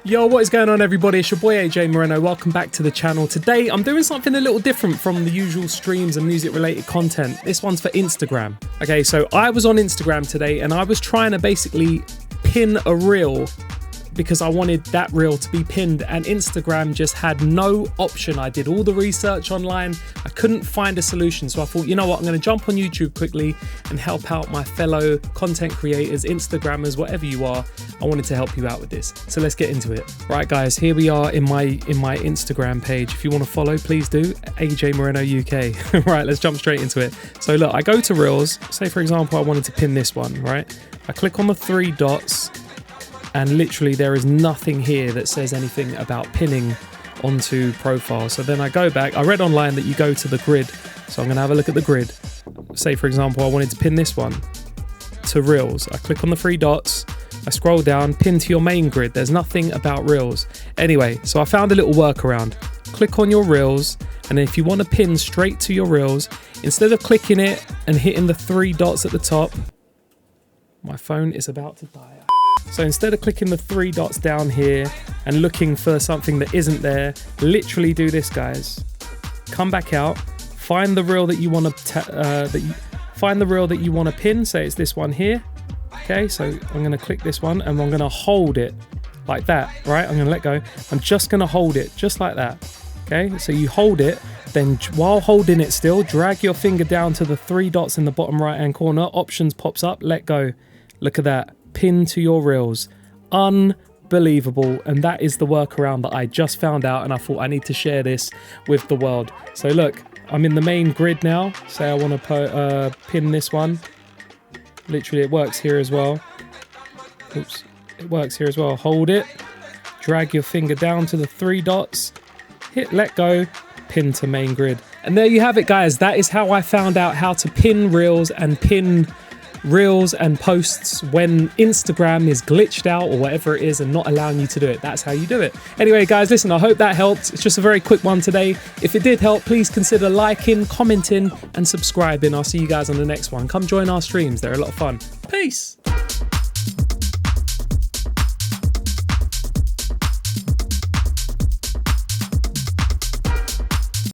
Yo, what is going on everybody? It's your boy AJ Moreno. Welcome back to the channel. Today I'm doing something a little different from the usual streams and music related content. This one's for Instagram. Okay, so I was on Instagram today and I was trying to basically pin a reel because I wanted that reel to be pinned, and Instagram just had no option. I did all the research online. I couldn't find a solution. So I thought, you know what? I'm going to jump on YouTube quickly and help out my fellow content creators, Instagrammers, whatever you are. I wanted to help you out with this. So let's get into it. Right guys, here we are in my Instagram page. If you want to follow, please do. AJ Moreno UK. Right, let's jump straight into it. So look, I go to Reels. Say for example, I wanted to pin this one, right? I click on the three dots and literally there is nothing here that says anything about pinning onto profile. So then I go back. I read online that you go to the grid. So I'm going to have a look at the grid. Say for example, I wanted to pin this one to Reels. I click on the three dots. I scroll down, pin to your main grid. There's nothing about Reels. Anyway, so I found a little workaround. Click on your Reels, and if you want to pin straight to your Reels, instead of clicking it and hitting the three dots at the top, my phone is about to die. So instead of clicking the three dots down here and looking for something that isn't there, literally do this, guys. Come back out, find the reel that you want to find the reel that you want to pin. Say it's this one here. Okay, so I'm going to click this one and I'm going to hold it like that, right? I'm going to let go. I'm just going to hold it just like that. Okay, so you hold it, then while holding it still, drag your finger down to the three dots in the bottom right hand corner. Options pops up, let go. Look at that. Pin to your Reels. Unbelievable. And that is the workaround that I just found out, and I thought I need to share this with the world. So look, I'm in the main grid now. Say I want to pin this one. Literally it works here as well. Oops, it works here as well. Hold it, drag your finger down to the three dots, hit let go, pin to main grid. And there you have it, guys. That is how I found out how to pin Reels and pin Reels and posts when Instagram is glitched out or whatever it is and not allowing you to do it. That's how you do it. Anyway, guys, listen, I hope that helped. It's just a very quick one today. If it did help, please consider liking, commenting, and subscribing. I'll see you guys on the next one. Come join our streams. They're a lot of fun. Peace.